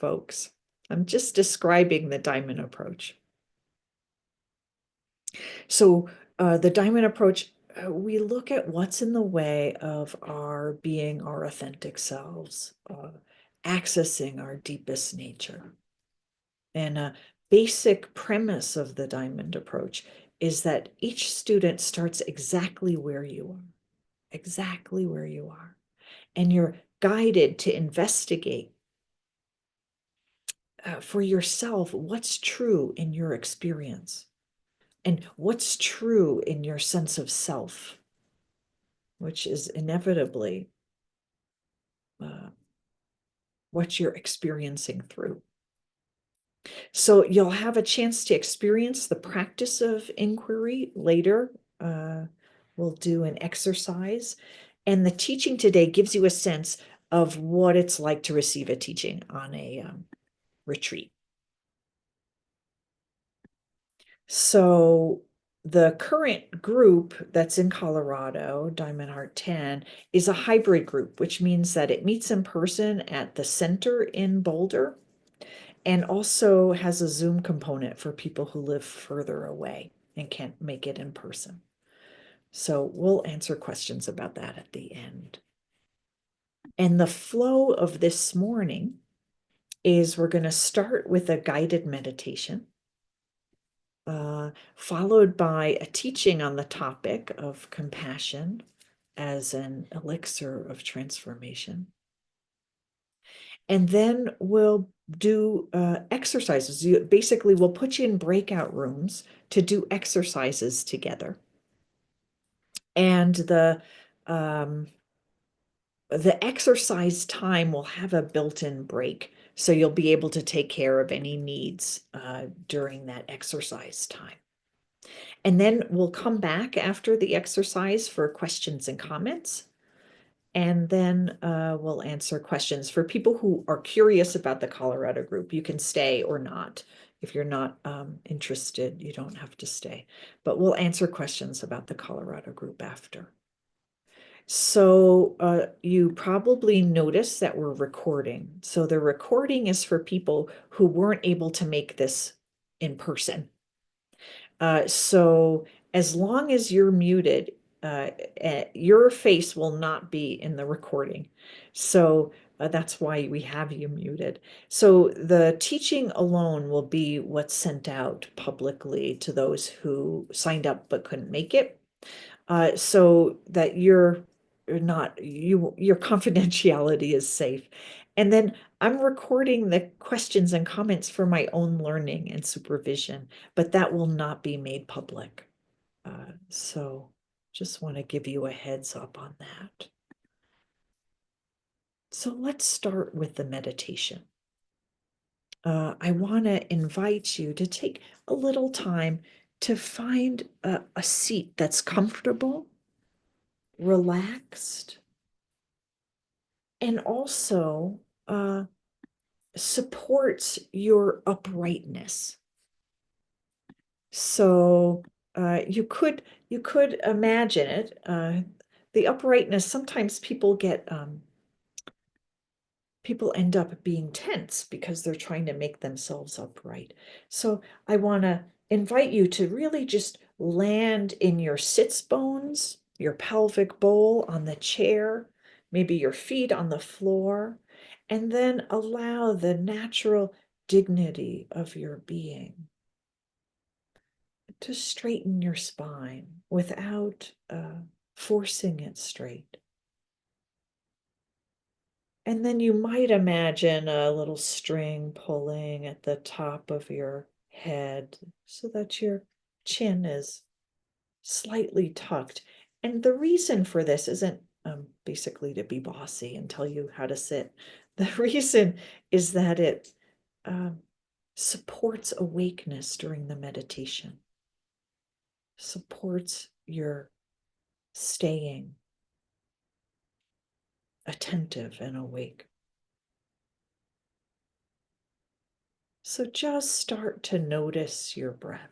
folks. I'm just describing the diamond approach. So the diamond approach, we look at what's in the way of our being our authentic selves, accessing our deepest nature. And a basic premise of the diamond approach is that each student starts exactly where you are, exactly where you are. And you're guided to investigate for yourself what's true in your experience and what's true in your sense of self, which is inevitably what you're experiencing through. So you'll have a chance to experience the practice of inquiry later. We'll do an exercise. And the teaching today gives you a sense of what it's like to receive a teaching on a retreat. So the current group that's in Colorado, Diamond Heart 10, is a hybrid group, which means that it meets in person at the center in Boulder and also has a Zoom component for people who live further away and can't make it in person. So we'll answer questions about that at the end. And the flow of this morning is we're going to start with a guided meditation, followed by a teaching on the topic of compassion as an elixir of transformation. And then we'll do exercises. Basically, we'll put you in breakout rooms to do exercises together. And the exercise time will have a built-in break, so you'll be able to take care of any needs during that exercise time. And then we'll come back after the exercise for questions and comments. And then we'll answer questions. For people who are curious about the Colorado group, you can stay or not. If you're not interested, you don't have to stay. But we'll answer questions about the Colorado group after. So you probably noticed that we're recording. So the recording is for people who weren't able to make this in person. So as long as you're muted, your face will not be in the recording. So that's why we have you muted. So the teaching alone will be what's sent out publicly to those who signed up but couldn't make it, so that your confidentiality is safe. And then I'm recording the questions and comments for my own learning and supervision, but that will not be made public. So just want to give you a heads up on that. So let's start with the meditation. I want to invite you to take a little time to find a seat that's comfortable, relaxed, and also supports your uprightness. So you could imagine it. The uprightness, sometimes people end up being tense because they're trying to make themselves upright. So I want to invite you to really just land in your sits bones, your pelvic bowl on the chair, maybe your feet on the floor, and then allow the natural dignity of your being to straighten your spine without forcing it straight. And then you might imagine a little string pulling at the top of your head so that your chin is slightly tucked. And the reason for this isn't basically to be bossy and tell you how to sit. The reason is that it supports awakeness during the meditation, supports your staying attentive and awake. So just start to notice your breath.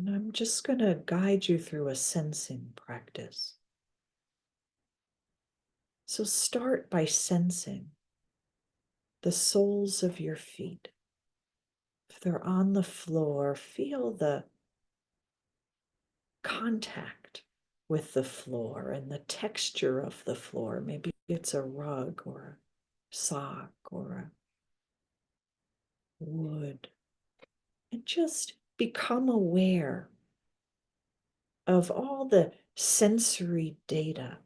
And I'm just going to guide you through a sensing practice. So start by sensing the soles of your feet. If they're on the floor, feel the contact with the floor and the texture of the floor. Maybe it's a rug or a sock or a wood. And just become aware of all the sensory data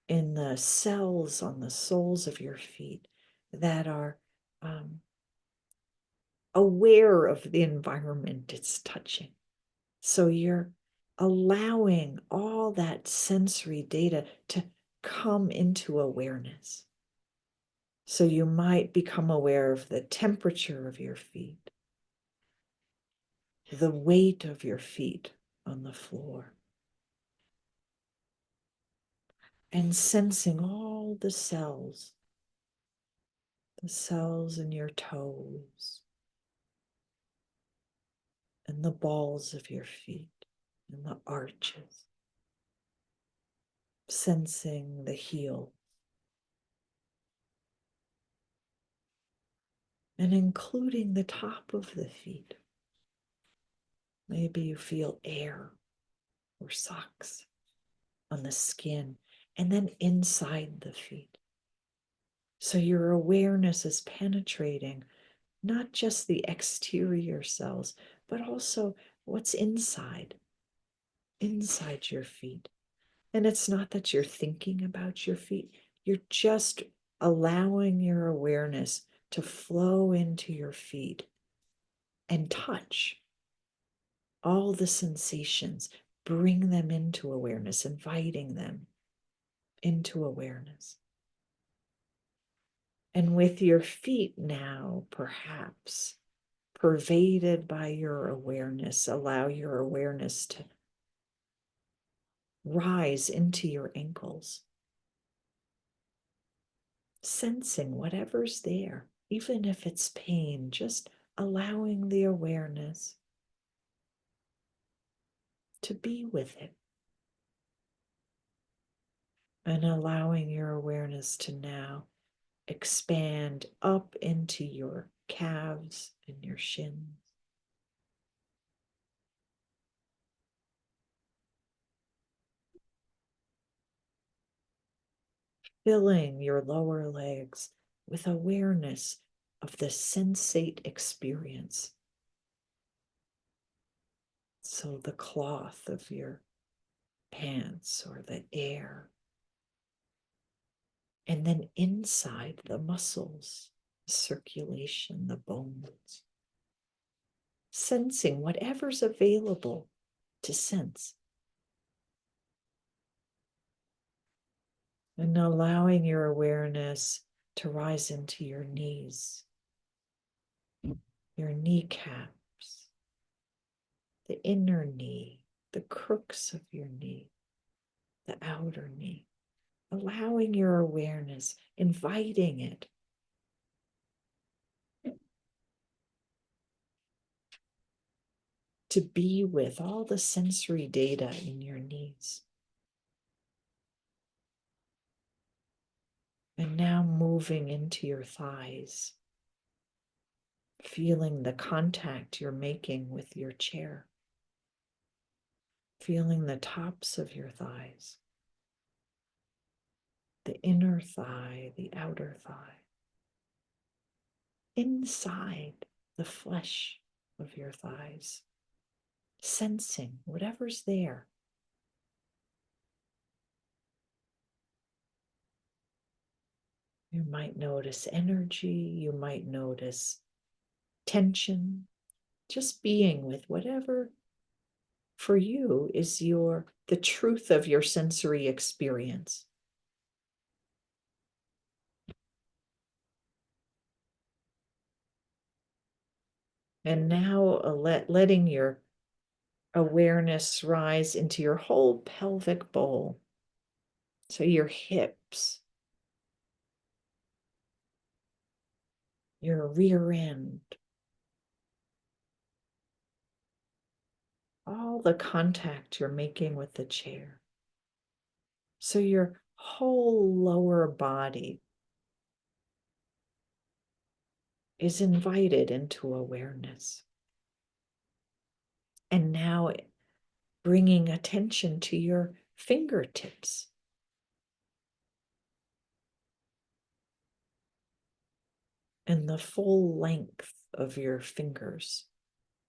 in the cells on the soles of your feet that are aware of the environment it's touching. So you're allowing all that sensory data to come into awareness. So you might become aware of the temperature of your feet, the weight of your feet on the floor, and sensing all the cells in your toes, and the balls of your feet, and the arches, sensing the heel, and including the top of the feet. Maybe you feel air or socks on the skin, and then inside the feet. So your awareness is penetrating not just the exterior cells, but also what's inside your feet. And it's not that you're thinking about your feet, you're just allowing your awareness to flow into your feet and touch all the sensations, bring them into awareness, inviting them into awareness. And with your feet now, perhaps pervaded by your awareness, allow your awareness to rise into your ankles, sensing whatever's there, even if it's pain, just allowing the awareness to be with it, and allowing your awareness to now expand up into your calves and your shins. Filling your lower legs with awareness of the sensate experience. So the cloth of your pants or the air. And then inside the muscles, circulation, the bones. Sensing whatever's available to sense. And allowing your awareness to rise into your knees, your kneecaps, the inner knee, the crooks of your knee, the outer knee. Allowing your awareness, inviting it to be with all the sensory data in your knees. And now moving into your thighs, feeling the contact you're making with your chair, feeling the tops of your thighs, the inner thigh, the outer thigh, inside the flesh of your thighs, sensing whatever's there. You might notice energy, you might notice tension, just being with whatever for you is the truth of your sensory experience. And now letting your awareness rise into your whole pelvic bowl. So your hips, your rear end, all the contact you're making with the chair. So your whole lower body is invited into awareness. And now bringing attention to your fingertips. And the full length of your fingers,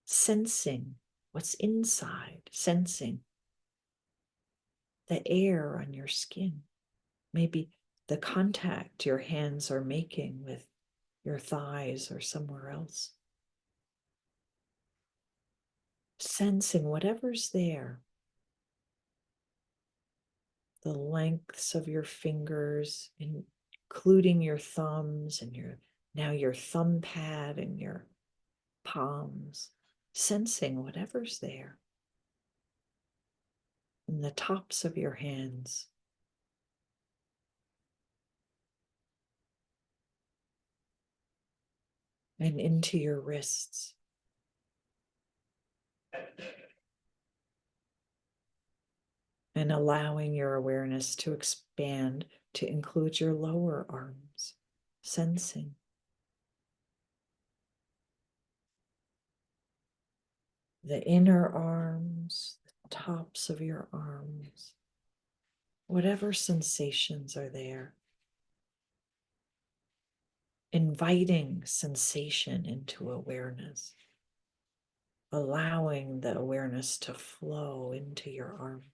sensing what's inside, sensing the air on your skin, maybe the contact your hands are making with your thighs or somewhere else. Sensing whatever's there, the lengths of your fingers, including your thumbs and your thumb pad and your palms, sensing whatever's there. And the tops of your hands. And into your wrists. And allowing your awareness to expand to include your lower arms, sensing. The inner arms, the tops of your arms, whatever sensations are there. Inviting sensation into awareness, allowing the awareness to flow into your arms.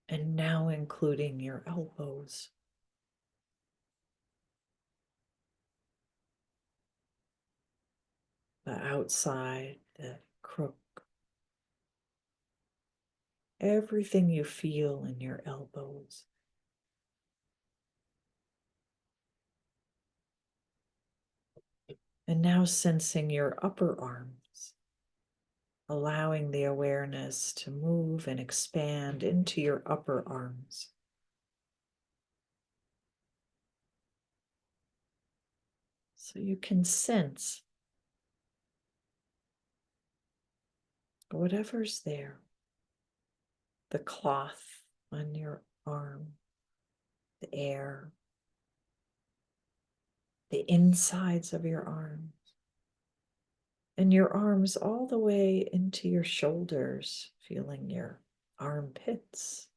And now including your elbows. The outside, the crook. Everything you feel in your elbows. And now sensing your upper arms, allowing the awareness to move and expand into your upper arms. So you can sense whatever's there. The cloth on your arm, the air, the insides of your arms, and your arms all the way into your shoulders, feeling your armpits,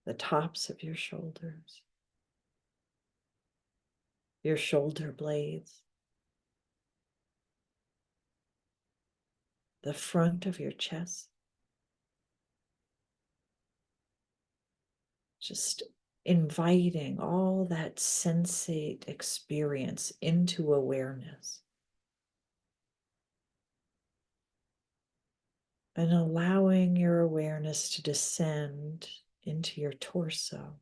the tops of your shoulders, your shoulder blades, the front of your chest. Just inviting all that sensate experience into awareness. And allowing your awareness to descend into your torso.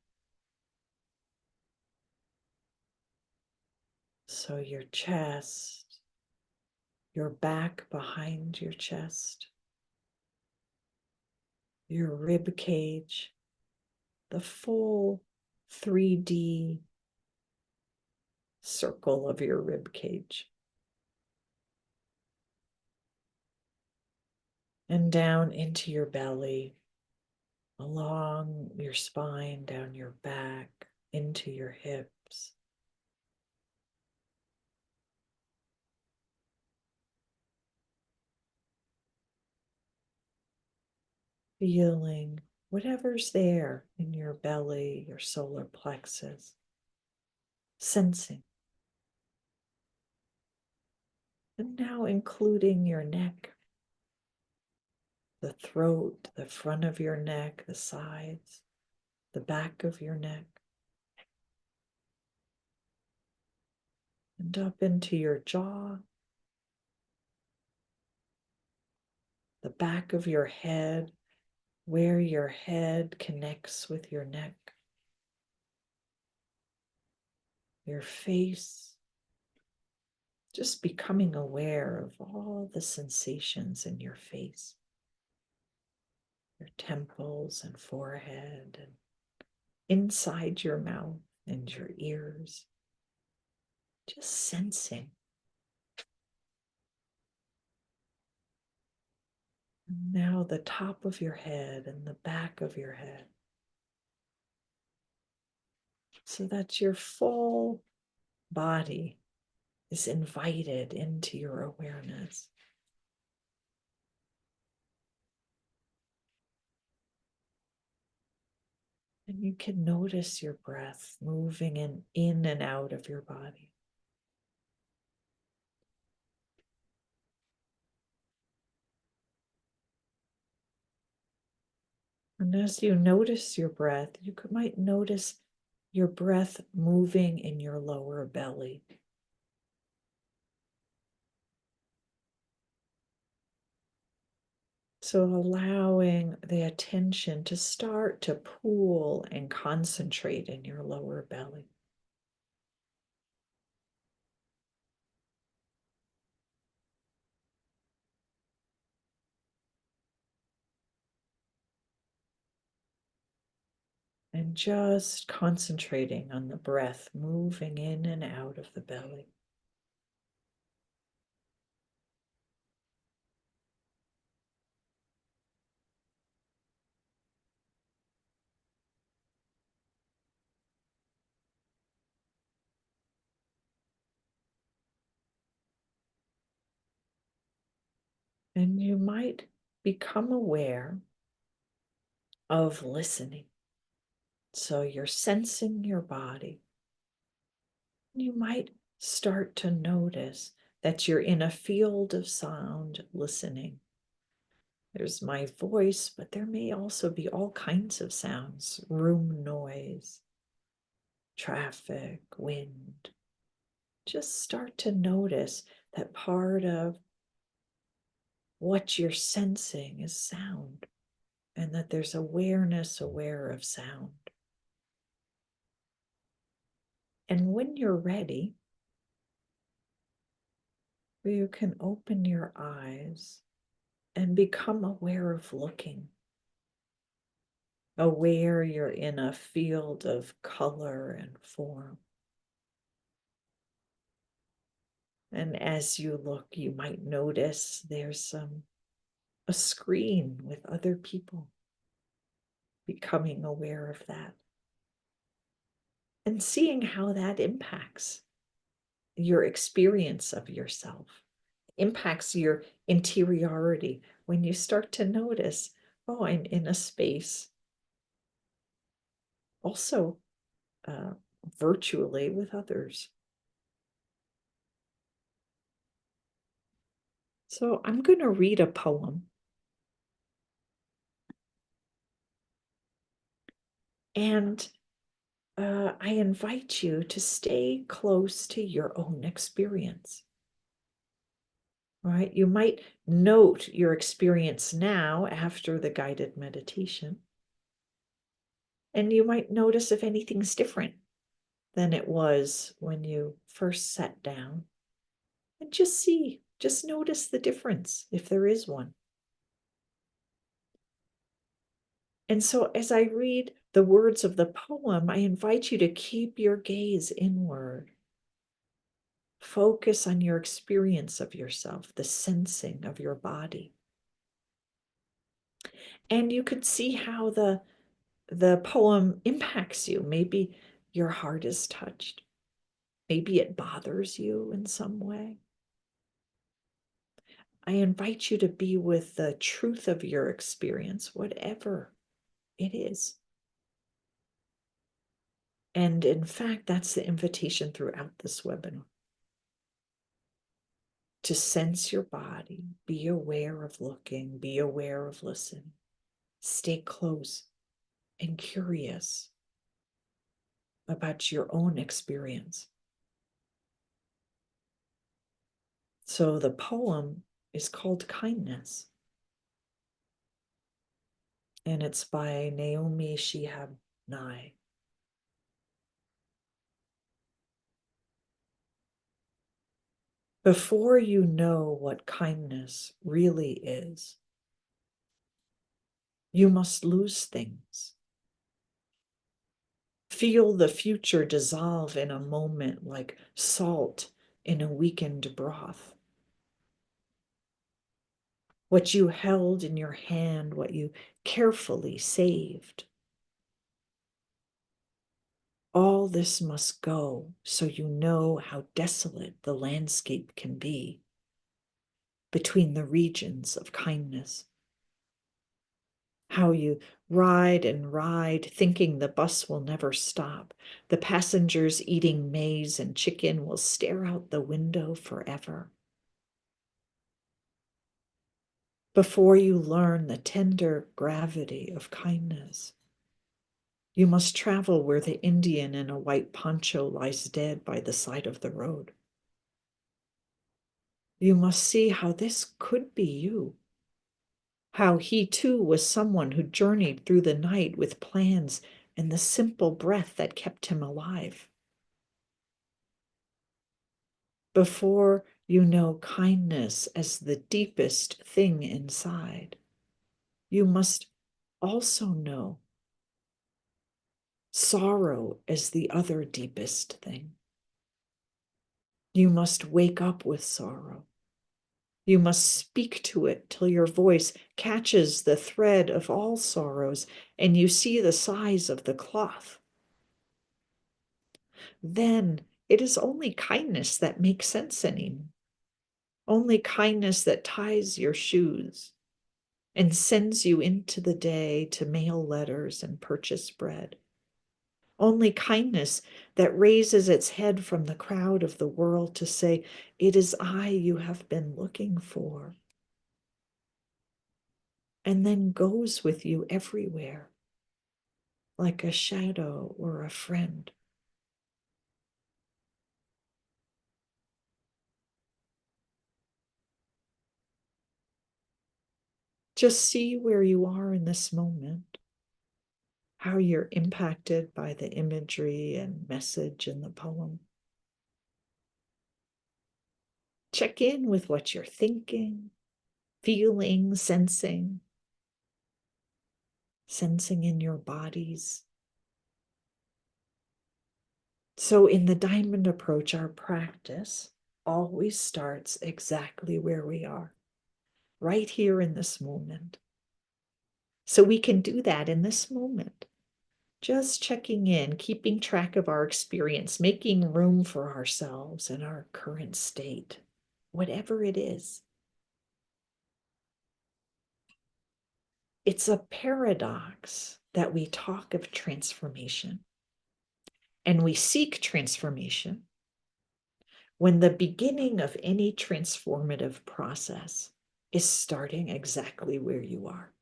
So your chest, your back behind your chest, your rib cage, the full 3D circle of your rib cage. And down into your belly, along your spine, down your back, into your hips. Feeling whatever's there in your belly, your solar plexus, sensing. And now including your neck, the throat, the front of your neck, the sides, the back of your neck, and up into your jaw, the back of your head, where your head connects with your neck, your face, just becoming aware of all the sensations in your face, your temples and forehead, and inside your mouth and your ears, just sensing. Now the top of your head and the back of your head, so that your full body is invited into your awareness. And you can notice your breath moving in and out of your body. And as you notice your breath, you might notice your breath moving in your lower belly. So allowing the attention to start to pool and concentrate in your lower belly. And just concentrating on the breath moving in and out of the belly. And you might become aware of listening. So you're sensing your body. You might start to notice that you're in a field of sound listening. There's my voice, but there may also be all kinds of sounds, room noise, traffic, wind. Just start to notice that part of what you're sensing is sound, and that there's awareness aware of sound. And when you're ready, you can open your eyes and become aware of looking. Aware you're in a field of color and form. And as you look, you might notice there's a screen with other people. Becoming aware of that. And seeing how that impacts your experience of yourself, impacts your interiority when you start to notice, oh, I'm in a space also virtually with others. So I'm going to read a poem. And I invite you to stay close to your own experience. Right? You might note your experience now after the guided meditation. And you might notice if anything's different than it was when you first sat down. And just notice the difference if there is one. And so as I read the words of the poem, I invite you to keep your gaze inward. Focus on your experience of yourself, the sensing of your body. And you could see how the poem impacts you. Maybe your heart is touched. Maybe it bothers you in some way. I invite you to be with the truth of your experience, whatever it is. And in fact, that's the invitation throughout this webinar. To sense your body, be aware of looking, be aware of listening, stay close and curious about your own experience. So the poem is called Kindness, and it's by Naomi Shihab Nye. Before you know what kindness really is, you must lose things. Feel the future dissolve in a moment like salt in a weakened broth. what you held in your hand, what you carefully saved. All this must go so you know how desolate the landscape can be between the regions of kindness. How you ride and ride, thinking the bus will never stop. The passengers eating maize and chicken will stare out the window forever. Before you learn the tender gravity of kindness, you must travel where the Indian in a white poncho lies dead by the side of the road. You must see how this could be you, how he too was someone who journeyed through the night with plans and the simple breath that kept him alive. Before you know kindness as the deepest thing inside, you must also know sorrow as the other deepest thing. You must wake up with sorrow. You must speak to it till your voice catches the thread of all sorrows and you see the size of the cloth. Then it is only kindness that makes sense anymore. Only kindness that ties your shoes and sends you into the day to mail letters and purchase bread. Only kindness that raises its head from the crowd of the world to say, "It is I you have been looking for," and then goes with you everywhere, like a shadow or a friend. Just see where you are in this moment, how you're impacted by the imagery and message in the poem. Check in with what you're thinking, feeling, sensing in your bodies. So, in the diamond approach, our practice always starts exactly where we are, right here in this moment. So, we can do that in this moment, just checking in, keeping track of our experience, making room for ourselves and our current state, whatever it is. It's a paradox that we talk of transformation and we seek transformation when the beginning of any transformative process is starting exactly where you are.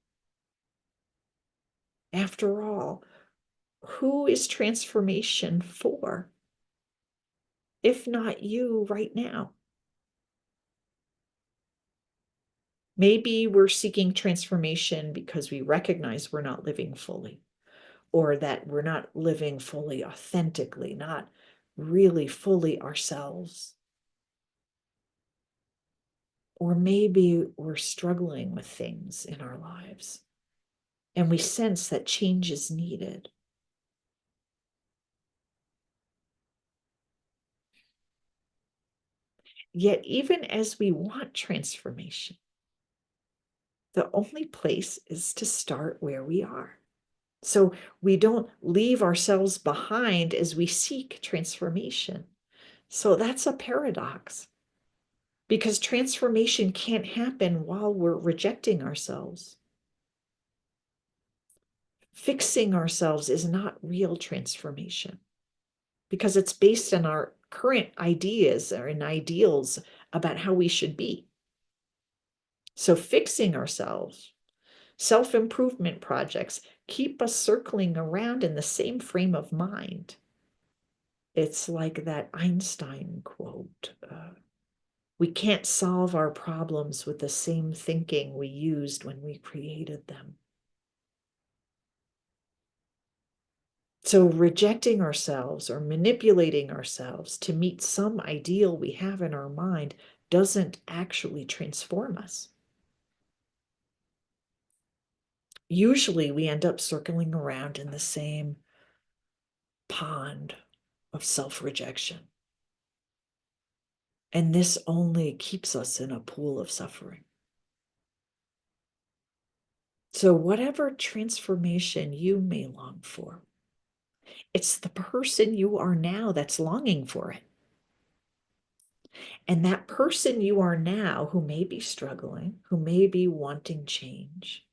After all, who is transformation for, if not you right now? Maybe we're seeking transformation because we recognize we're not living fully, or that we're not living fully authentically, not really fully ourselves. Or maybe we're struggling with things in our lives and we sense that change is needed. Yet, even as we want transformation, the only place is to start where we are. So we don't leave ourselves behind as we seek transformation. So that's a paradox because transformation can't happen while we're rejecting ourselves. Fixing ourselves is not real transformation because it's based on our current ideas or in ideals about how we should be. So fixing ourselves, self-improvement projects keep us circling around in the same frame of mind. It's like that Einstein quote, we can't solve our problems with the same thinking we used when we created them. So rejecting ourselves or manipulating ourselves to meet some ideal we have in our mind doesn't actually transform us. Usually we end up circling around in the same pond of self-rejection. And this only keeps us in a pool of suffering. So, whatever transformation you may long for, it's the person you are now that's longing for it. And that person you are now, who may be struggling, who may be wanting change,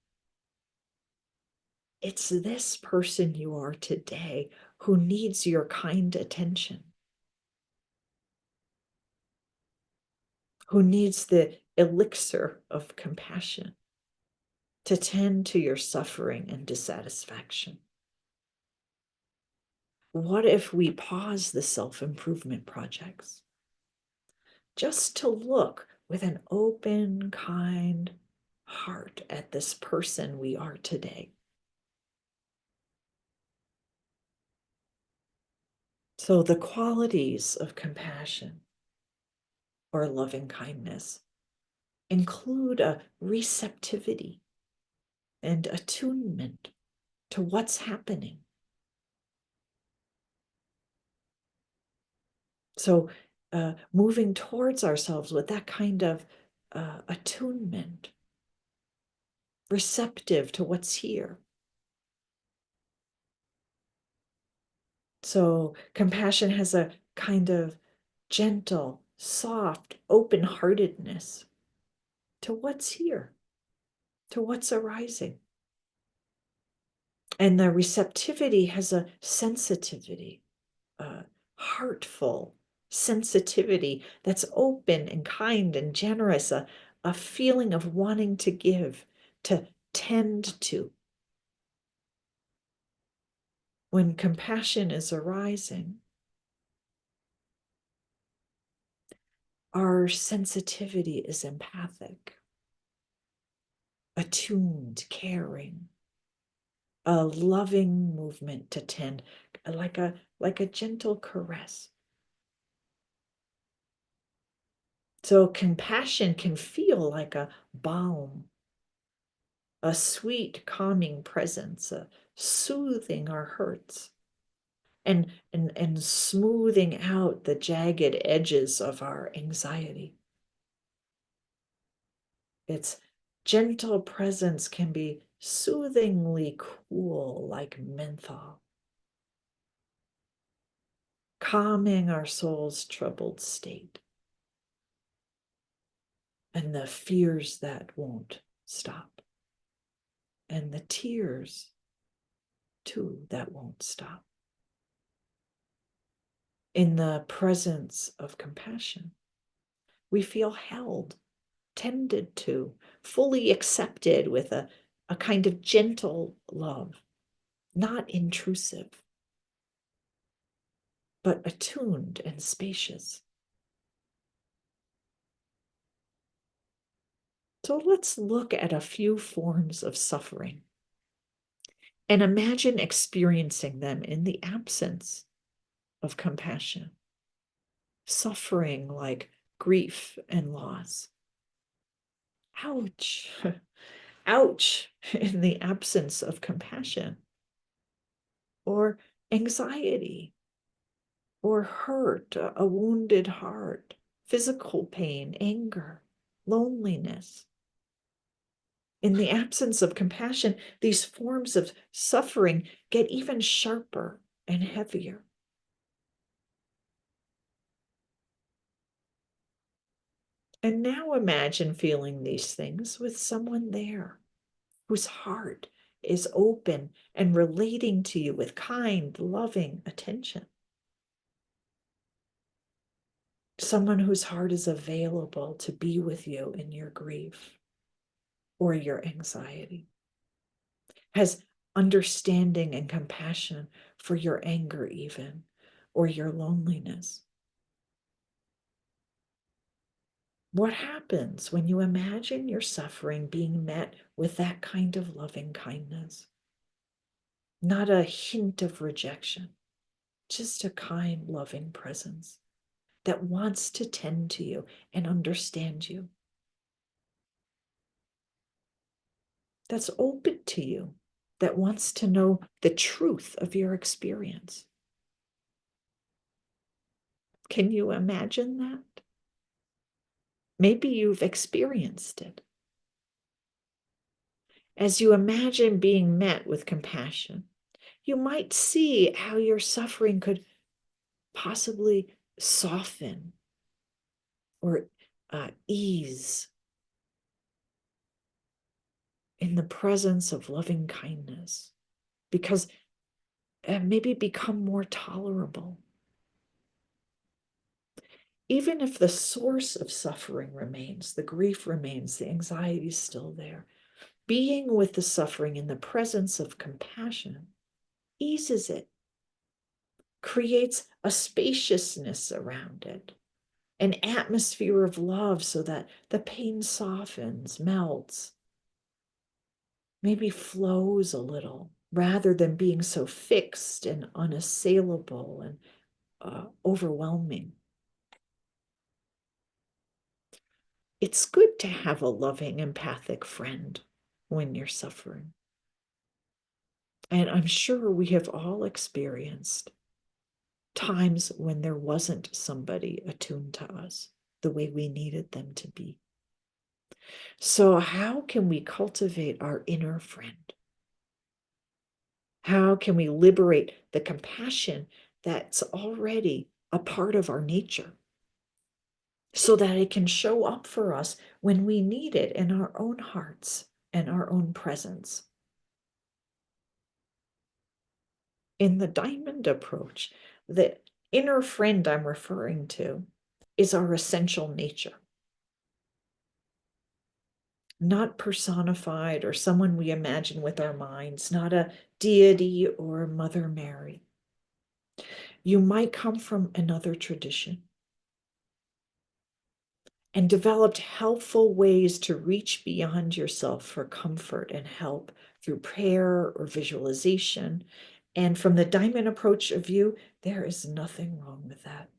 it's this person you are today who needs your kind attention, who needs the elixir of compassion to tend to your suffering and dissatisfaction. What if we pause the self-improvement projects just to look with an open, kind heart at this person we are today? So, the qualities of compassion or loving kindness include a receptivity and attunement to what's happening. So, moving towards ourselves with that kind of attunement, receptive to what's here. So, compassion has a kind of gentle, soft, open heartedness to what's here, to what's arising. And the receptivity has a sensitivity, heartful sensitivity that's open and kind and generous, a feeling of wanting to give, to tend to. When compassion is arising, our sensitivity is empathic, attuned, caring, a loving movement to tend, like a gentle caress. So compassion can feel like a balm, a sweet, calming presence, soothing our hurts and smoothing out the jagged edges of our anxiety. Its gentle presence can be soothingly cool like menthol, calming our soul's troubled state and the fears that won't stop, and the tears, too, that won't stop. In the presence of compassion, we feel held, tended to, fully accepted with a kind of gentle love, not intrusive, but attuned and spacious. So let's look at a few forms of suffering and imagine experiencing them in the absence of compassion. Suffering like grief and loss. Ouch, ouch, in the absence of compassion. Or anxiety, or hurt, a wounded heart, physical pain, anger, loneliness. In the absence of compassion, these forms of suffering get even sharper and heavier. And now imagine feeling these things with someone there whose heart is open and relating to you with kind, loving attention. Someone whose heart is available to be with you in your grief or your anxiety, has understanding and compassion for your anger, even, or your loneliness. What happens when you imagine your suffering being met with that kind of loving kindness? Not a hint of rejection, just a kind, loving presence that wants to tend to you and understand you, that's open to you, that wants to know the truth of your experience. Can you imagine that? Maybe you've experienced it. As you imagine being met with compassion, you might see how your suffering could possibly soften or ease in the presence of loving kindness, because maybe become more tolerable. Even if the source of suffering remains, the grief remains, the anxiety is still there, being with the suffering in the presence of compassion eases it, creates a spaciousness around it, an atmosphere of love so that the pain softens, melts, maybe flows a little, rather than being so fixed and unassailable and overwhelming. It's good to have a loving, empathic friend when you're suffering. And I'm sure we have all experienced times when there wasn't somebody attuned to us the way we needed them to be. So, how can we cultivate our inner friend? How can we liberate the compassion that's already a part of our nature so that it can show up for us when we need it in our own hearts and our own presence? In the diamond approach, the inner friend I'm referring to is our essential nature, not personified or someone we imagine with our minds, not a deity or Mother Mary. You might come from another tradition and developed helpful ways to reach beyond yourself for comfort and help through prayer or visualization. And from the diamond approach of view, there is nothing wrong with that.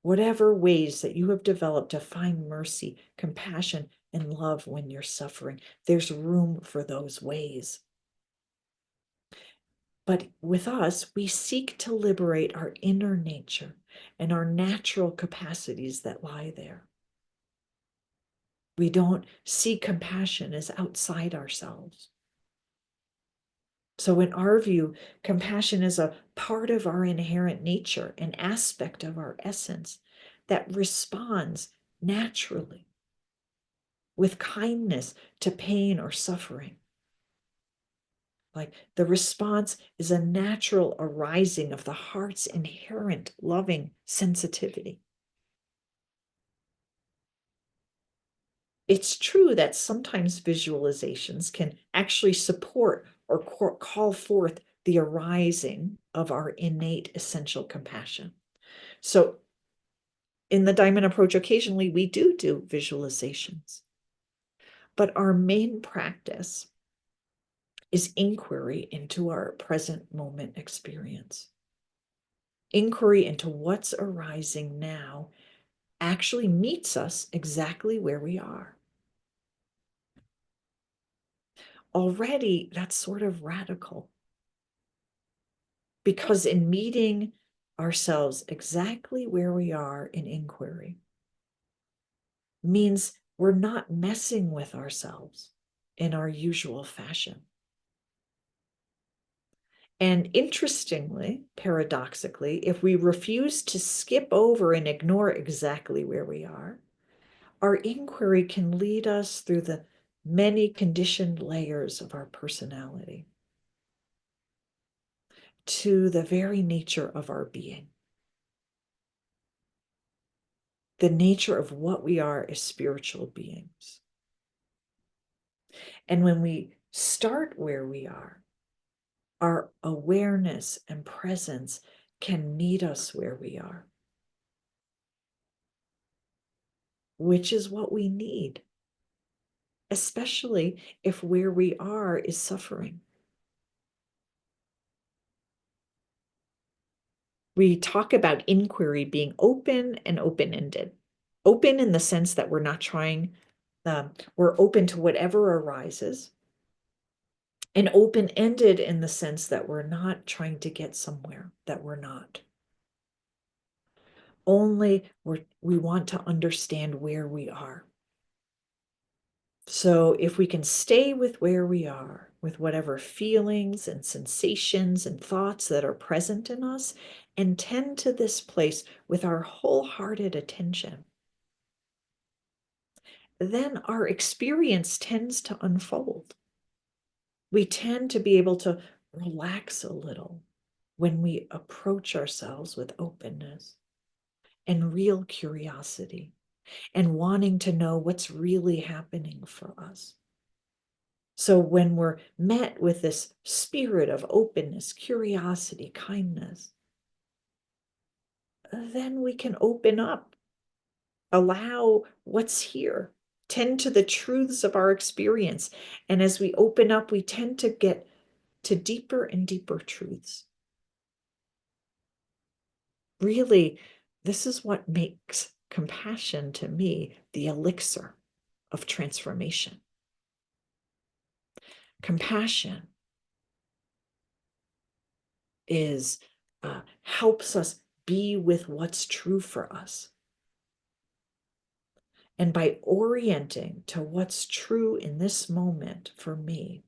Whatever ways that you have developed to find mercy, compassion, and love when you're suffering, there's room for those ways. But with us, we seek to liberate our inner nature and our natural capacities that lie there. We don't see compassion as outside ourselves. So, in our view, compassion is a part of our inherent nature, an aspect of our essence that responds naturally with kindness to pain or suffering. Like the response is a natural arising of the heart's inherent loving sensitivity. It's true that sometimes visualizations can actually support or call forth the arising of our innate essential compassion. So, in the diamond approach, occasionally we do visualizations, but our main practice is inquiry into our present moment experience. Inquiry into what's arising now actually meets us exactly where we are. Already, that's sort of radical, because in meeting ourselves exactly where we are in inquiry means we're not messing with ourselves in our usual fashion. And interestingly, paradoxically, if we refuse to skip over and ignore exactly where we are, our inquiry can lead us through the many conditioned layers of our personality to the very nature of our being, the nature of what we are as spiritual beings. And when we start where we are, our awareness and presence can meet us where we are, which is what we need, especially if where we are is suffering. We talk about inquiry being open and open-ended. Open in the sense that we're not trying, we're open to whatever arises, and open-ended in the sense that we're not trying to get somewhere that we're not. Only we want to understand where we are. So if we can stay with where we are, with whatever feelings and sensations and thoughts that are present in us, and tend to this place with our wholehearted attention, then our experience tends to unfold. We tend to be able to relax a little when we approach ourselves with openness and real curiosity and wanting to know what's really happening for us. So when we're met with this spirit of openness, curiosity, kindness, then we can open up, allow what's here, tend to the truths of our experience. And as we open up, we tend to get to deeper and deeper truths. Really, this is what makes compassion to me the elixir of transformation. Compassion is helps us be with what's true for us. And by orienting to what's true in this moment for me,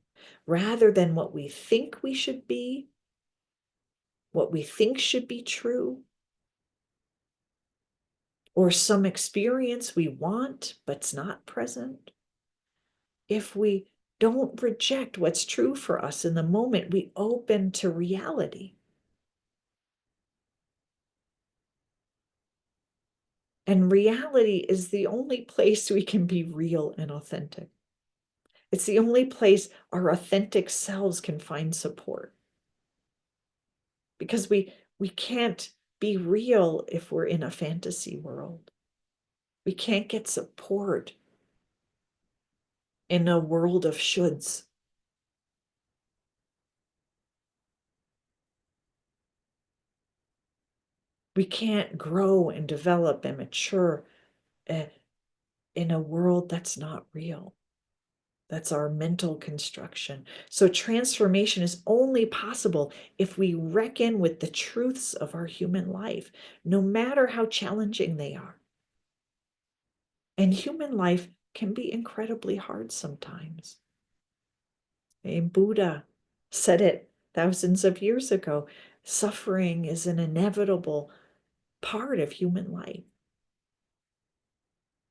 rather than what we think we should be, what we think should be true, or some experience we want but's not present, if we don't reject what's true for us in the moment, we open to reality. And reality is the only place we can be real and authentic. It's the only place our authentic selves can find support. Because we can't be real if we're in a fantasy world. We can't get support in a world of shoulds. We can't grow and develop and mature in a world that's not real. That's our mental construction. So transformation is only possible if we reckon with the truths of our human life, no matter how challenging they are. And human life can be incredibly hard sometimes. And Buddha said it thousands of years ago. Suffering is an inevitable part of human life.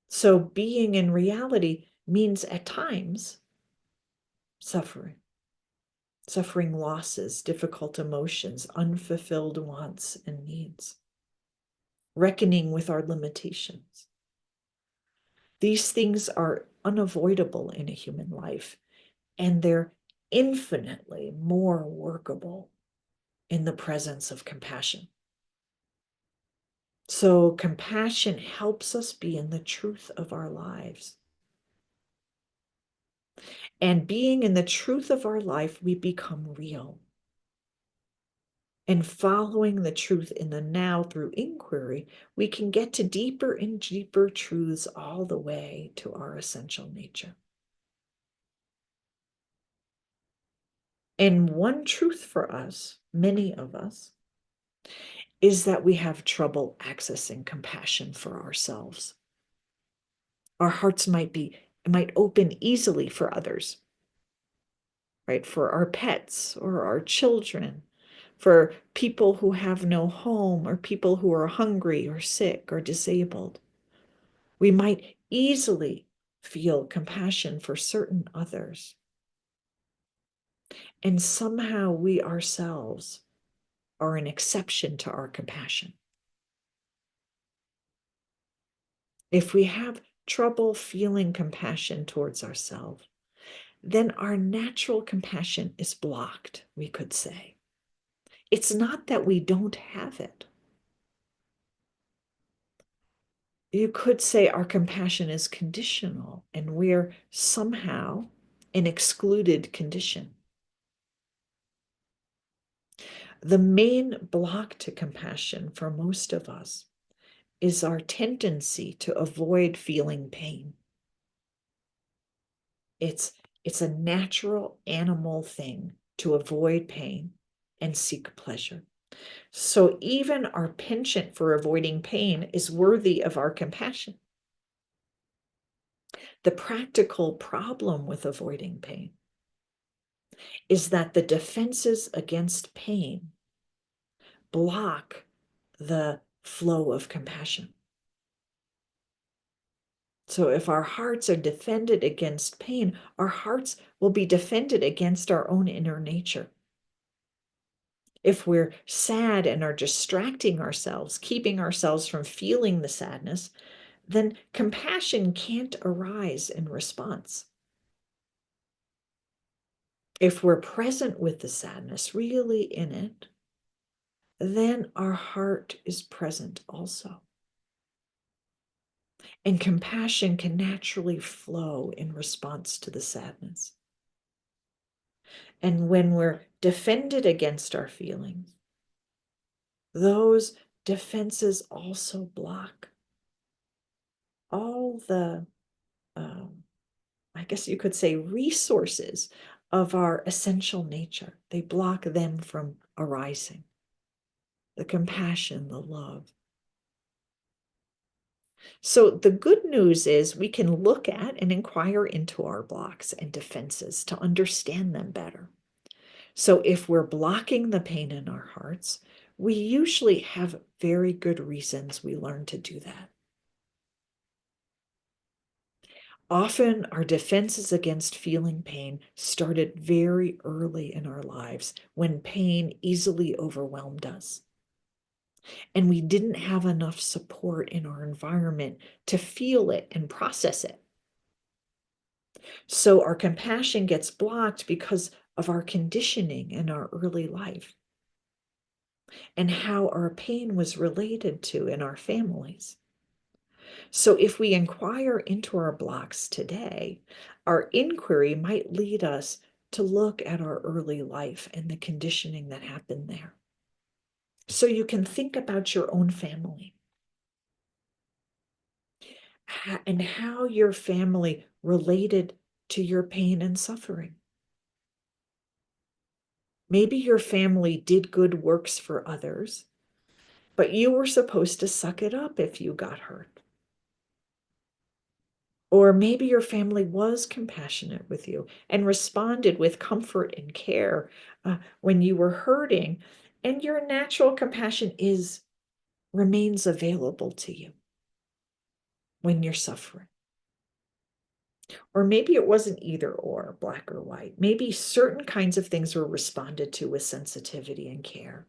So being in reality means at times suffering losses, difficult emotions, unfulfilled wants and needs, reckoning with our limitations. These things are unavoidable in a human life, and they're infinitely more workable in the presence of compassion. So compassion helps us be in the truth of our lives. And being in the truth of our life, we become real. And following the truth in the now through inquiry, we can get to deeper and deeper truths all the way to our essential nature. And one truth for us, many of us, is that we have trouble accessing compassion for ourselves. Our hearts might open easily for others, right? For our pets or our children, for people who have no home or people who are hungry or sick or disabled. We might easily feel compassion for certain others. And somehow we ourselves are an exception to our compassion. If we have trouble feeling compassion towards ourselves, then our natural compassion is blocked, we could say. It's not that we don't have it. You could say our compassion is conditional and we're somehow an excluded condition. The main block to compassion for most of us is our tendency to avoid feeling pain. It's a natural animal thing to avoid pain and seek pleasure. So even our penchant for avoiding pain is worthy of our compassion. The practical problem with avoiding pain is that the defenses against pain block the flow of compassion. So if our hearts are defended against pain, our hearts will be defended against our own inner nature. If we're sad and are distracting ourselves, keeping ourselves from feeling the sadness, then compassion can't arise in response. If we're present with the sadness, really in it, then our heart is present also. And compassion can naturally flow in response to the sadness. And when we're defended against our feelings, those defenses also block all the, I guess you could say, resources of our essential nature. They block them from arising. The compassion, the love. So the good news is we can look at and inquire into our blocks and defenses to understand them better. So if we're blocking the pain in our hearts, we usually have very good reasons we learn to do that. Often our defenses against feeling pain started very early in our lives when pain easily overwhelmed us. And we didn't have enough support in our environment to feel it and process it. So our compassion gets blocked because of our conditioning in our early life and how our pain was related to in our families. So if we inquire into our blocks today, our inquiry might lead us to look at our early life and the conditioning that happened there. So you can think about your own family and how your family related to your pain and suffering. Maybe your family did good works for others, but you were supposed to suck it up if you got hurt. Or maybe your family was compassionate with you and responded with comfort and care when you were hurting, and your natural compassion remains available to you when you're suffering. Or maybe it wasn't either or, black or white. Maybe certain kinds of things were responded to with sensitivity and care,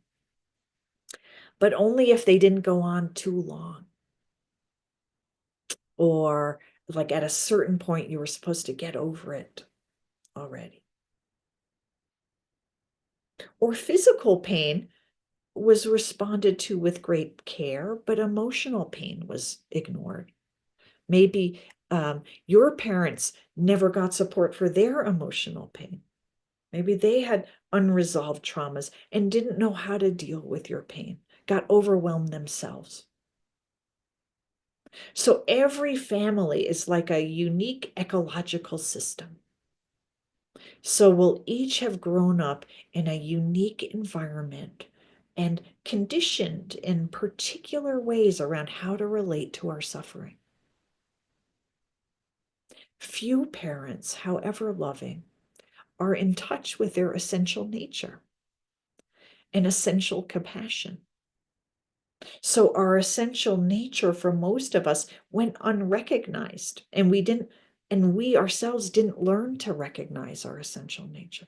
but only if they didn't go on too long. Or like at a certain point, you were supposed to get over it already. Or physical pain was responded to with great care, but emotional pain was ignored. Maybe your parents never got support for their emotional pain. Maybe they had unresolved traumas and didn't know how to deal with your pain, got overwhelmed themselves. So every family is like a unique ecological system. So we'll each have grown up in a unique environment and conditioned in particular ways around how to relate to our suffering. Few parents, however loving, are in touch with their essential nature and essential compassion. So our essential nature for most of us went unrecognized, and we ourselves didn't learn to recognize our essential nature.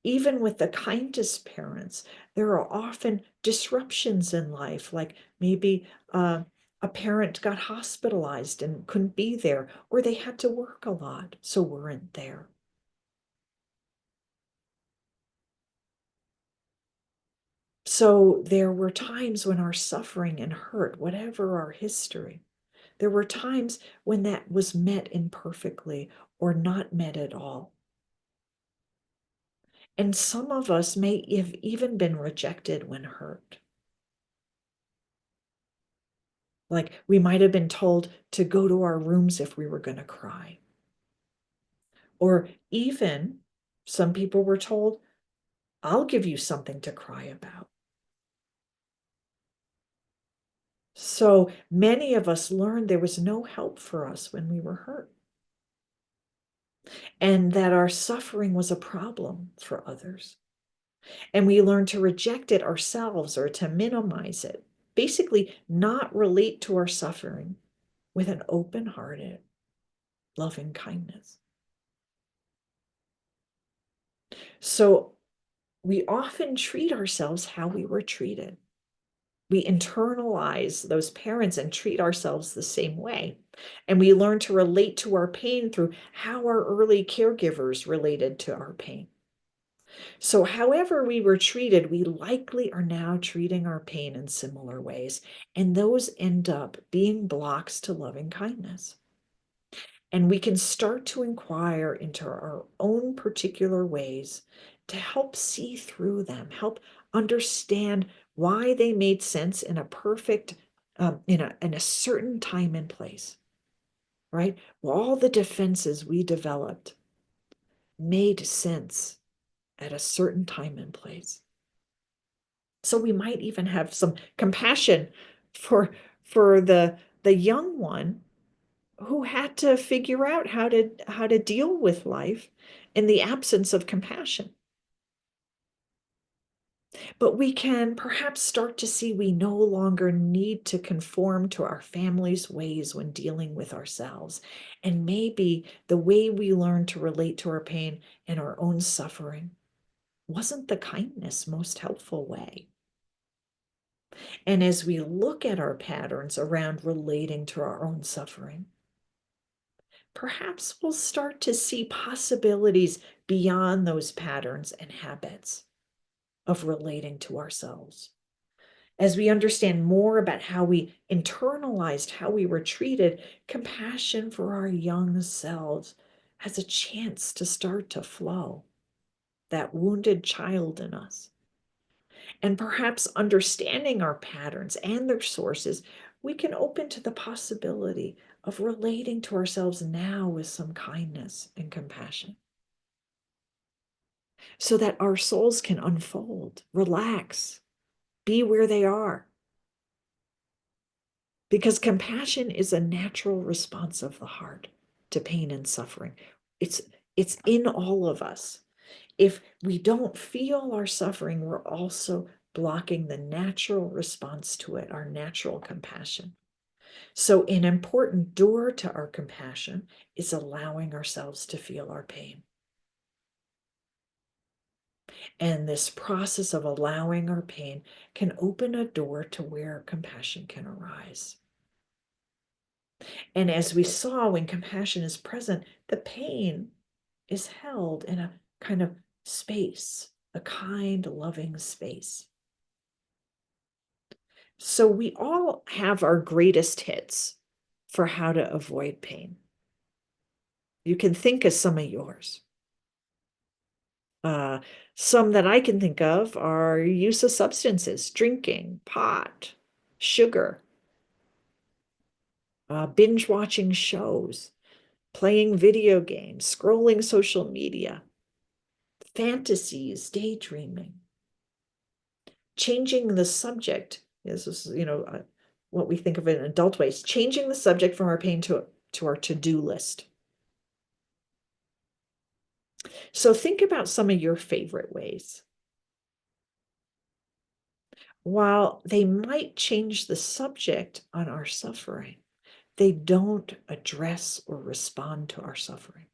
Even with the kindest parents, there are often disruptions in life, like maybe a parent got hospitalized and couldn't be there, or they had to work a lot, so weren't there. So there were times when our suffering and hurt, whatever our history, there were times when that was met imperfectly or not met at all. And some of us may have even been rejected when hurt. Like we might have been told to go to our rooms if we were going to cry. Or even some people were told, I'll give you something to cry about. So many of us learned there was no help for us when we were hurt, and that our suffering was a problem for others. And we learned to reject it ourselves or to minimize it, basically, not relate to our suffering with an open hearted, loving kindness. So we often treat ourselves how we were treated. We internalize those parents and treat ourselves the same way. And we learn to relate to our pain through how our early caregivers related to our pain. So, however we were treated, we likely are now treating our pain in similar ways. And those end up being blocks to loving kindness. And we can start to inquire into our own particular ways to help see through them, help understand why they made sense in a perfect, in a certain time and place, right? Well, all the defenses we developed made sense at a certain time and place. So we might even have some compassion for the young one who had to figure out how to deal with life in the absence of compassion. But we can perhaps start to see we no longer need to conform to our family's ways when dealing with ourselves. And maybe the way we learn to relate to our pain and our own suffering wasn't the kindness most helpful way. And as we look at our patterns around relating to our own suffering, perhaps we'll start to see possibilities beyond those patterns and habits of relating to ourselves. As we understand more about how we internalized how we were treated, compassion for our young selves has a chance to start to flow, that wounded child in us. And perhaps understanding our patterns and their sources, we can open to the possibility of relating to ourselves now with some kindness and compassion so that our souls can unfold, relax, be where they are. Because compassion is a natural response of the heart to pain and suffering. It's it's in all of us. If we don't feel our suffering, we're also blocking the natural response to it, our natural compassion. So, an important door to our compassion is allowing ourselves to feel our pain. And this process of allowing our pain can open a door to where compassion can arise. And as we saw, when compassion is present, the pain is held in a kind of space, a kind, loving space. So we all have our greatest hits for how to avoid pain. You can think of some of yours. Uh, some that I can think of are use of substances, drinking, pot, sugar, binge watching shows, playing video games, scrolling social media, fantasies, daydreaming, changing the subject. This is, what we think of in adult ways, changing the subject from our pain to our to-do list. So think about some of your favorite ways. While they might change the subject on our suffering, they don't address or respond to our suffering.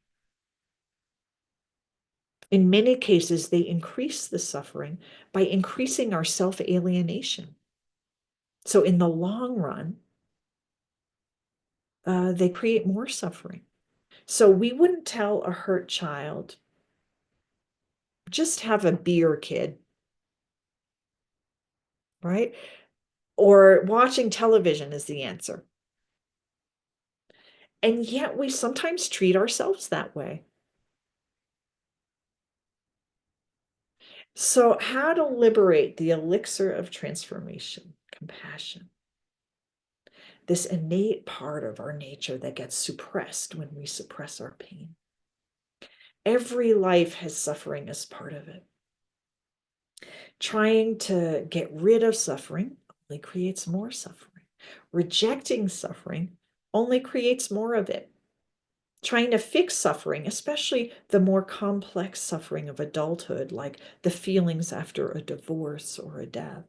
In many cases, they increase the suffering by increasing our self-alienation. So in the long run, they create more suffering. So we wouldn't tell a hurt child, just have a beer, kid, right? Or watching television is the answer. And yet we sometimes treat ourselves that way. So, how to liberate the elixir of transformation, compassion, this innate part of our nature that gets suppressed when we suppress our pain. Every life has suffering as part of it. Trying to get rid of suffering only creates more suffering. Rejecting suffering only creates more of it. Trying to fix suffering, especially the more complex suffering of adulthood, like the feelings after a divorce or a death,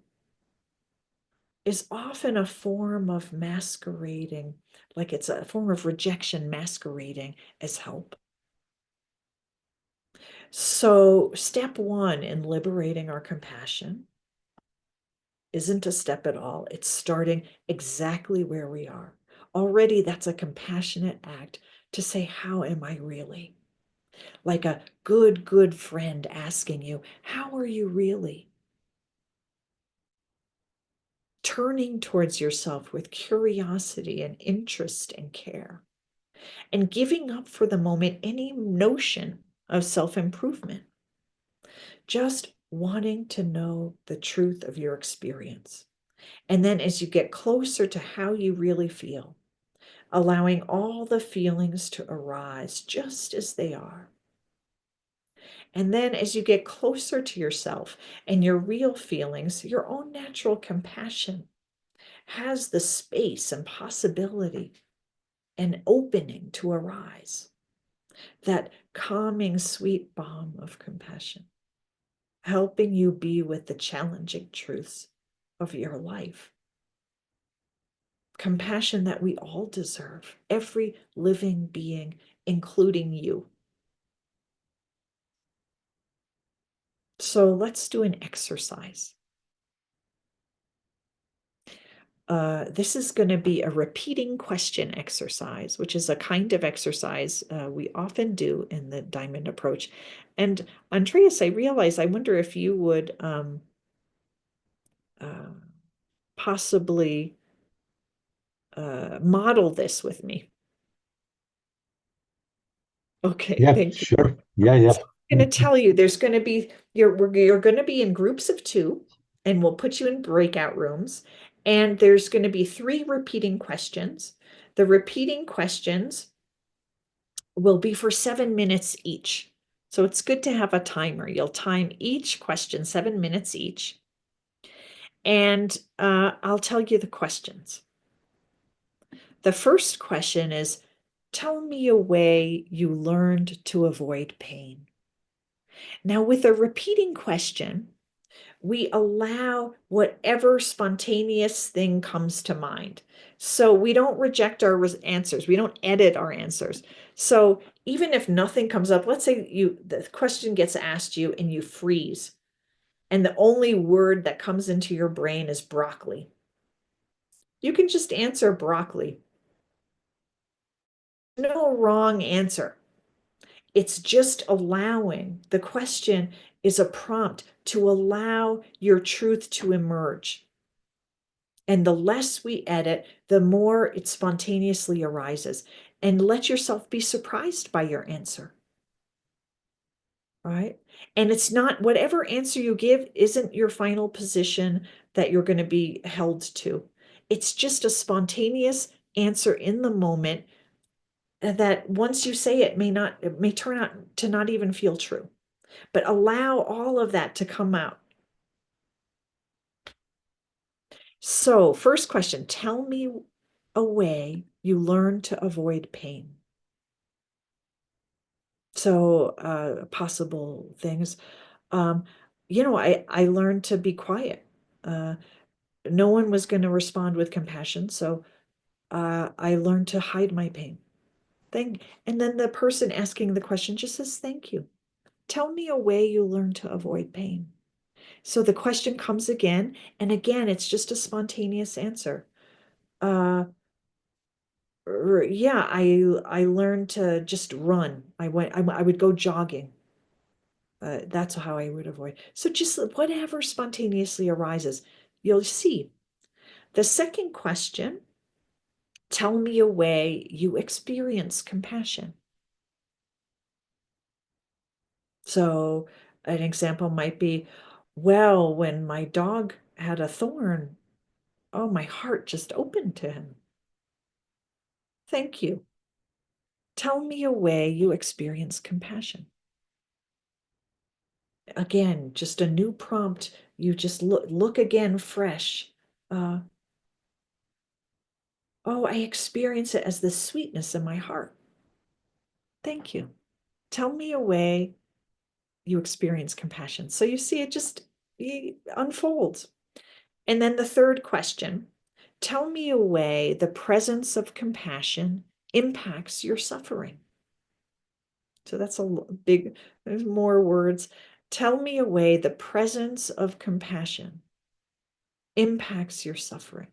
is often a form of masquerading, like it's a form of rejection masquerading as help. So, step one in liberating our compassion isn't a step at all. It's starting exactly where we are. Already, that's a compassionate act to say, how am I really? Like a good friend asking you, how are you really? Turning towards yourself with curiosity and interest and care, and giving up for the moment any notion of self improvement. Just wanting to know the truth of your experience. And then as you get closer to how you really feel, allowing all the feelings to arise just as they are. And then as you get closer to yourself and your real feelings, your own natural compassion has the space and possibility and opening to arise. That calming, sweet balm of compassion, helping you be with the challenging truths of your life. Compassion that we all deserve, every living being, including you. So let's do an exercise. This is going to be a repeating question exercise, which is a kind of exercise we often do in the diamond approach. And Andreas, I realize, I wonder if you would uh, possibly model this with me. Okay, Yeah, thank you. sure. Yeah, yeah. So I'm going to tell you there's going to be, you're going to be in groups of two, and we'll put you in breakout rooms. And there's going to be three repeating questions. The repeating questions will be for 7 minutes each. So it's good to have a timer. You'll time each question 7 minutes each. And I'll tell you the questions. The first question is, tell me a way you learned to avoid pain. Now, with a repeating question, we allow whatever spontaneous thing comes to mind. So we don't reject our answers. We don't edit our answers. So even if nothing comes up, let's say the question gets asked you and you freeze, and the only word that comes into your brain is broccoli. You can just answer broccoli. No wrong answer. It's just allowing. The question is a prompt to allow your truth to emerge. And the less we edit, the more it spontaneously arises. And let yourself be surprised by your answer. Right? And it's not, whatever answer you give isn't your final position that you're going to be held to. It's just a spontaneous answer in the moment that once you say it it may turn out to not even feel true. But allow all of that to come out. So, first question, tell me a way you learn to avoid pain. So, possible things. Um, I learned to be quiet. Uh, no one was going to respond with compassion, so I learned to hide my pain. And then the person asking the question just says, "Thank you. Tell me a way you learn to avoid pain." So the question comes again, and again, it's just a spontaneous answer. Uh, yeah, I learned to just run. I would go jogging. That's how I would avoid. So just whatever spontaneously arises, you'll see. The second question, tell me a way you experience compassion. So an example might be, well, when my dog had a thorn, oh, my heart just opened to him. Thank you. Tell me a way you experience compassion. Again, just a new prompt. You just look again fresh. Uh, Oh, I experience it as the sweetness in my heart. Thank you. Tell me a way you experience compassion. So you see, it unfolds. And then the third question, tell me a way the presence of compassion impacts your suffering. So that's a big, there's more words. Tell me a way the presence of compassion impacts your suffering.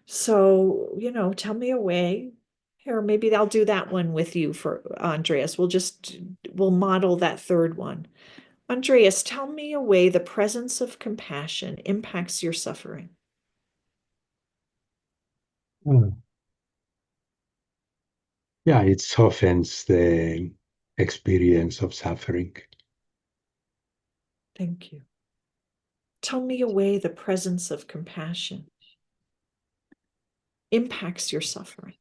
So, tell me a way. Here, maybe I'll do that one with you for Andreas. We'll model that third one. Andreas, tell me a way the presence of compassion impacts your suffering. Mm. Yeah, it softens the experience of suffering. Thank you. Tell me a way the presence of compassion impacts your suffering.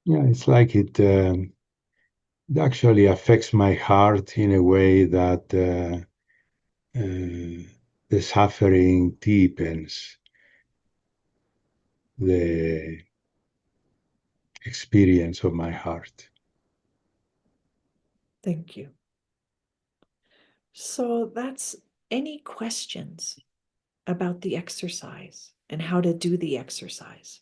Yeah, it's like it actually affects my heart in a way that the suffering deepens the experience of my heart. Thank you. So that's any questions about the exercise and how to do the exercise?